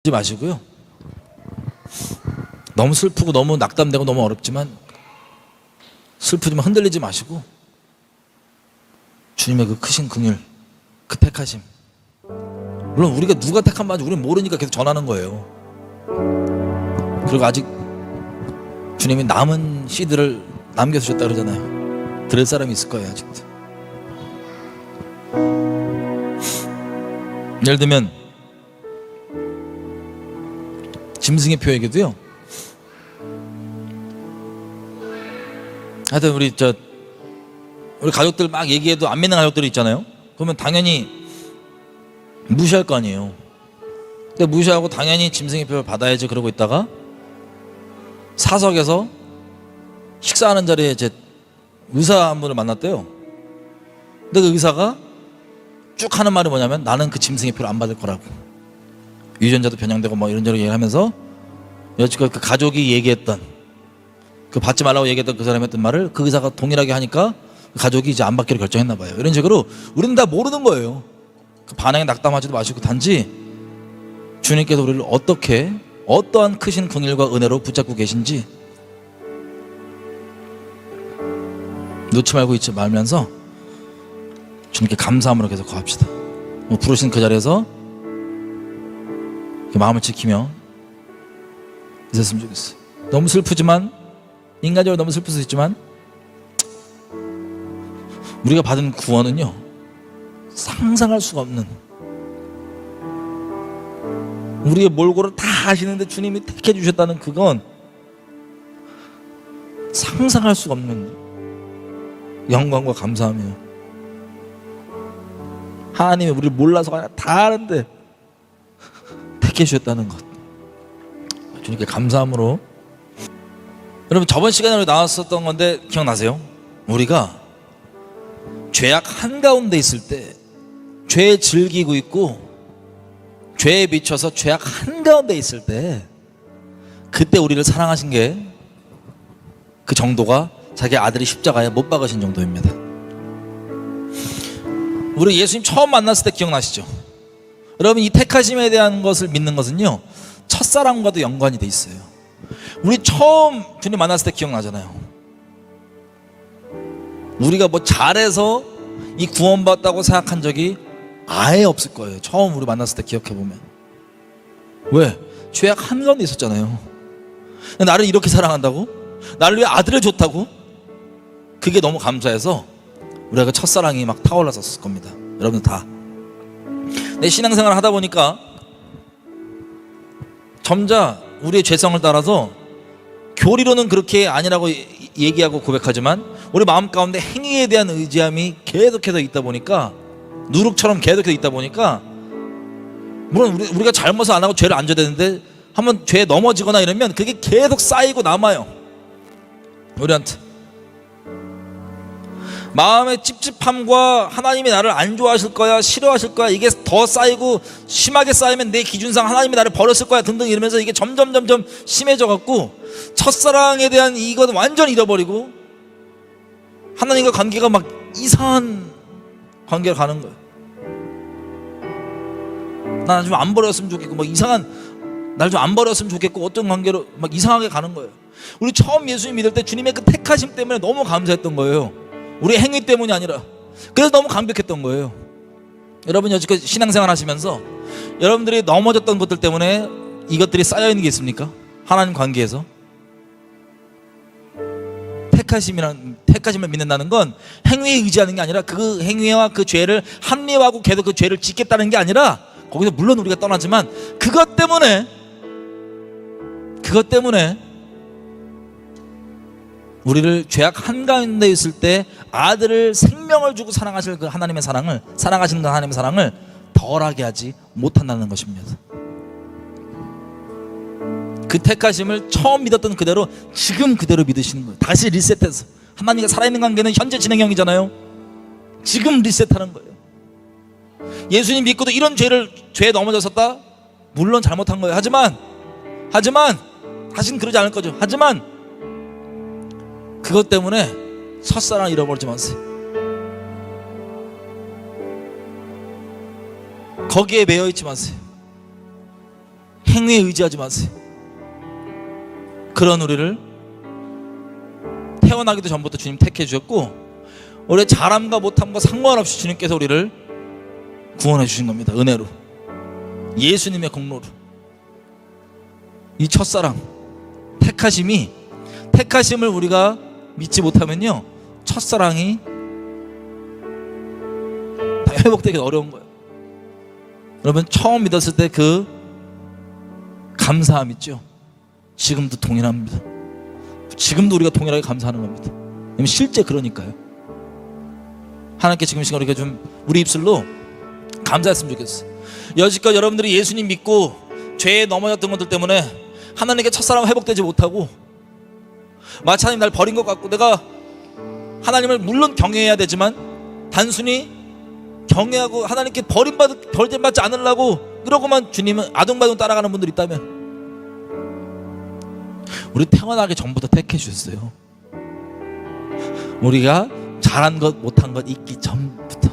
마시고요. 너무 슬프고 너무 낙담되고 너무 어렵지만 슬프지만 흔들리지 마시고 주님의 그 크신 긍휼, 그 택하심. 물론 우리가 누가 택한 바인지 우리는 모르니까 계속 전하는 거예요. 그리고 아직 주님이 남은 씨들을 남겨주셨다 그러잖아요. 들을 사람이 있을 거예요. 아직도. 예를 들면 짐승의 표에게도요, 하여튼 우리 가족들 막 얘기해도 안 믿는 가족들이 있잖아요. 그러면 당연히 무시할 거 아니에요. 근데 무시하고 당연히 짐승의 표를 받아야지 그러고 있다가 사석에서 식사하는 자리에 제 의사 한 분을 만났대요. 근데 그 의사가 쭉 하는 말이 뭐냐면, 나는 그 짐승의 표를 안 받을 거라고. 유전자도 변형되고 뭐 이런저런 얘기를 하면서 여지껏 그 가족이 얘기했던, 그 받지 말라고 얘기했던 그 사람이 했던 말을 그 의사가 동일하게 하니까 그 가족이 이제 안 받기로 결정했나 봐요. 이런 식으로 우리는 다 모르는 거예요. 그 반응에 낙담하지도 마시고 단지 주님께서 우리를 어떻게, 어떠한 크신 긍휼과 은혜로 붙잡고 계신지 놓지 말고 있지 말면서 주님께 감사함으로 계속 거합시다. 부르신 그 자리에서 마음을 지키며 있었으면 좋겠어요. 너무 슬프지만, 인간적으로 너무 슬플 수 있지만, 우리가 받은 구원은요 상상할 수가 없는, 우리의 몰골을 다 아시는데 주님이 택해 주셨다는 그건 상상할 수가 없는 영광과 감사함이에요. 하나님이 우리를 몰라서가 아니라 다 아는데 택해 주셨다는 것, 주님께 감사함으로. 여러분, 저번 시간에 나왔었던 건데 기억나세요? 우리가 죄악 한가운데 있을 때, 죄에 즐기고 있고 죄에 미쳐서 죄악 한가운데 있을 때, 그때 우리를 사랑하신 게 그 정도가 자기 아들이 십자가에 못 박으신 정도입니다. 우리 예수님 처음 만났을 때 기억나시죠? 여러분, 이 택하심에 대한 것을 믿는 것은요 첫사랑과도 연관이 돼 있어요. 우리 처음 주님 만났을 때 기억나잖아요. 우리가 뭐 잘해서 이 구원받았다고 생각한 적이 아예 없을 거예요. 처음 우리 만났을 때 기억해보면. 왜? 죄악 한가운데 있었잖아요. 나를 이렇게 사랑한다고? 나를 위해 아들을 줬다고? 그게 너무 감사해서 우리가 그 첫사랑이 막 타올랐었을 겁니다. 여러분들 다. 내 신앙생활을 하다 보니까 점자 우리의 죄성을 따라서 교리로는 그렇게 아니라고 얘기하고 고백하지만 우리 마음 가운데 행위에 대한 의지함이 계속해서 있다 보니까, 누룩처럼 계속해서 있다 보니까, 물론 우리가 잘못을 안 하고 죄를 안 져야 되는데 한번 죄에 넘어지거나 이러면 그게 계속 쌓이고 남아요. 우리한테 마음의 찝찝함과 하나님이 나를 안 좋아하실 거야, 싫어하실 거야, 이게 더 쌓이고 심하게 쌓이면 내 기준상 하나님이 나를 버렸을 거야 등등 이러면서 이게 점점 심해져 갖고 첫사랑에 대한 이건 완전 잃어버리고 하나님과 관계가 막 이상한 관계로 가는 거예요. 나 좀 안 버렸으면 좋겠고, 막 이상한, 날 좀 안 버렸으면 좋겠고, 어떤 관계로 막 이상하게 가는 거예요. 우리 처음 예수님 믿을 때 주님의 그 택하심 때문에 너무 감사했던 거예요. 우리 행위 때문이 아니라. 그래서 너무 감격했던 거예요. 여러분, 여지껏 신앙생활 하시면서 여러분들이 넘어졌던 것들 때문에 이것들이 쌓여있는 게 있습니까? 하나님 관계에서. 택하심을 믿는다는 건 행위에 의지하는 게 아니라, 그 행위와 그 죄를 합리화하고 계속 그 죄를 짓겠다는 게 아니라, 거기서 물론 우리가 떠나지만 그것 때문에 우리를 죄악 한가운데 있을 때 아들을 생명을 주고 사랑하실 그 하나님의 사랑을, 사랑하시는 그 하나님의 사랑을 덜하게 하지 못한다는 것입니다. 그 택하심을 처음 믿었던 그대로 지금 그대로 믿으시는 거예요. 다시 리셋해서. 하나님과 살아있는 관계는 현재 진행형이잖아요. 지금 리셋하는 거예요. 예수님 믿고도 이런 죄에 넘어졌었다? 물론 잘못한 거예요. 하지만 다시는 그러지 않을 거죠. 하지만 그것 때문에 첫사랑 잃어버리지 마세요. 거기에 매여 있지 마세요. 행위에 의지하지 마세요. 그런 우리를 태어나기도 전부터 주님 택해 주셨고, 우리의 잘함과 못함과 상관없이 주님께서 우리를 구원해 주신 겁니다. 은혜로, 예수님의 공로로. 이 첫사랑, 택하심을 우리가 믿지 못하면요, 첫사랑이 다 회복되기 어려운 거예요. 여러분, 처음 믿었을 때 그 감사함 있죠? 지금도 동일합니다. 지금도 우리가 동일하게 감사하는 겁니다. 왜냐면 실제 그러니까요. 하나님께 지금 시간 우리가 좀 우리 입술로 감사했으면 좋겠어요. 여지껏 여러분들이 예수님 믿고 죄에 넘어졌던 것들 때문에 하나님께 첫사랑 회복되지 못하고, 마치 하나님 날 버린 것 같고, 내가 하나님을 물론 경외해야 되지만 단순히 경외하고 하나님께 버림받지 않으려고 그러고만 주님은 아둥바둥 따라가는 분들 있다면, 우리 태어나기 전부터 택해 주셨어요. 우리가 잘한 것 못한 것 있기 전부터.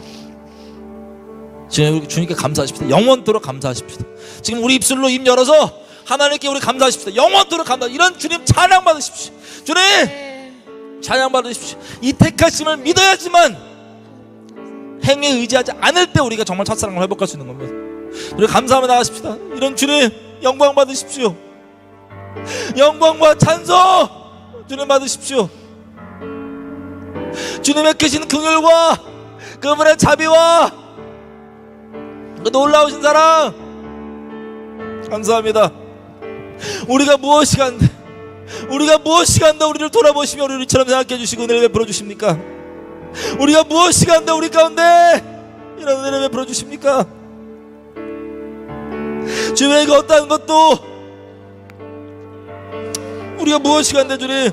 지금 주님께 감사하십시다. 영원토록 감사하십시다. 지금 우리 입술로 입 열어서 하나님께 우리 감사하십시다. 영원토록 감사. 이런 주님 찬양 받으십시오. 주님 찬양 받으십시오. 이 택하심을 믿어야지만 행위에 의지하지 않을 때 우리가 정말 첫사랑을 회복할 수 있는 겁니다. 우리 감사하며 나가십시다. 이런 주님 영광 받으십시오. 영광과 찬송 주님 받으십시오. 주님의 크신 긍휼과 그분의 자비와 그 놀라우신 사랑 감사합니다. 우리가 무엇이 간데 우리를 돌아보시며 우리를 이처럼 생각해 주시고 은혜를 베풀어 주십니까? 우리가 무엇이 간데 우리 가운데 이런 은혜를 베풀어 주십니까? 주님에게 어떠한 것도 우리가 무엇이 간데 주님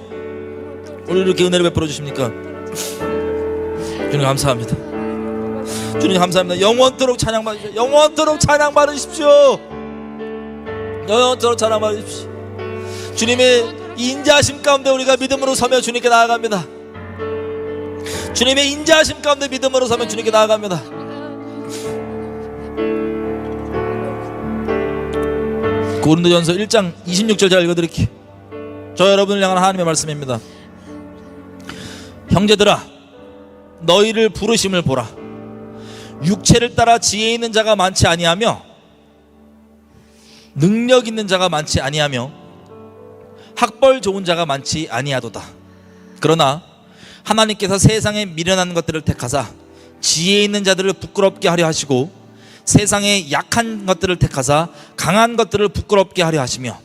우리를 이렇게 은혜를 베풀어 주십니까? 주님 감사합니다. 주님 감사합니다. 영원토록 찬양 받으십시오. 영원토록 찬양 받으십시오. 영원토록 찬양 받으십시오. 주님의 인자하심 가운데 우리가 믿음으로 서며 주님께 나아갑니다. 주님의 인자하심 가운데 믿음으로 서며 주님께 나아갑니다. 고린도전서 1장 26절 제가 읽어드릴게요. 저 여러분을 향한 하나님의 말씀입니다. 형제들아, 너희를 부르심을 보라. 육체를 따라 지혜 있는 자가 많지 아니하며 능력 있는 자가 많지 아니하며 학벌 좋은 자가 많지 아니하도다. 그러나 하나님께서 세상에 미련한 것들을 택하사 지혜 있는 자들을 부끄럽게 하려 하시고 세상에 약한 것들을 택하사 강한 것들을 부끄럽게 하려 하시며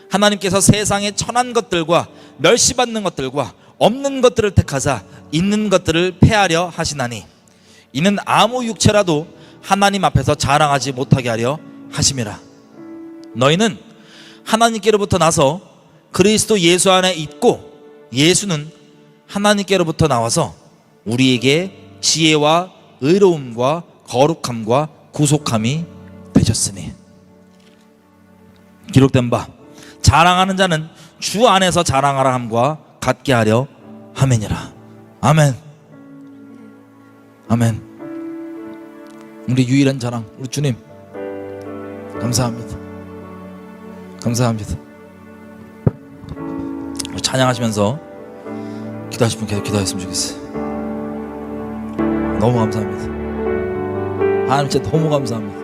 하나님께서 세상에 천한 것들과 멸시받는 것들과 없는 것들을 택하사 있는 것들을 폐하려 하시나니 이는 아무 육체라도 하나님 앞에서 자랑하지 못하게 하려 하심이라. 너희는 하나님께로부터 나서 그리스도 예수 안에 있고 예수는 하나님께로부터 나와서 우리에게 지혜와 의로움과 거룩함과 구속함이 되셨으니 기록된 바 자랑하는 자는 주 안에서 자랑하라 함과 같게 하려 함이니라. 아멘. 아멘. 우리 유일한 자랑 우리 주님 감사합니다. 감사합니다. 찬양하시면서 기도하실 분 계속 기도했으면 좋겠어요. 너무 감사합니다. 하나님 진짜 너무 감사합니다.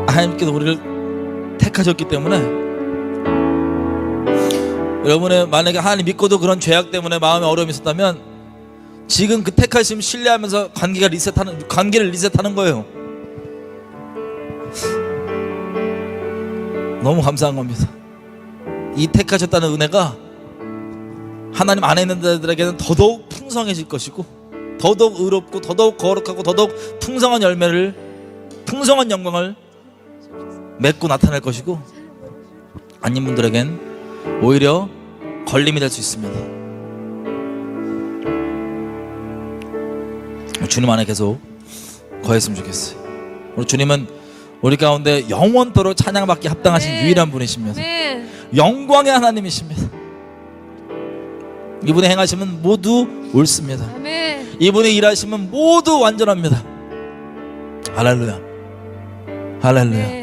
하나님께서 우리를 택하셨기 때문에 여러분의 만약에 하나님 믿고도 그런 죄악 때문에 마음에 어려움이 있었다면 지금 그 택하심 신뢰하면서 관계를 리셋하는 거예요. 너무 감사한 겁니다. 이 택하셨다는 은혜가 하나님 안에 있는 자들에게는 더더욱 풍성해질 것이고 더더욱 의롭고 더더욱 거룩하고 더더욱 풍성한 열매를 풍성한 영광을 맺고 나타낼 것이고 아닌 분들에겐 오히려 걸림이 될 수 있습니다. 주님 안에 계속 거했으면 좋겠어요. 우리 주님은 우리 가운데 영원토록 찬양받기 합당하신 유일한 분이십니다. 영광의 하나님이십니다. 이분의 행하심은 모두 옳습니다. 이분의 일하심은 모두 완전합니다. 할렐루야. 할렐루야.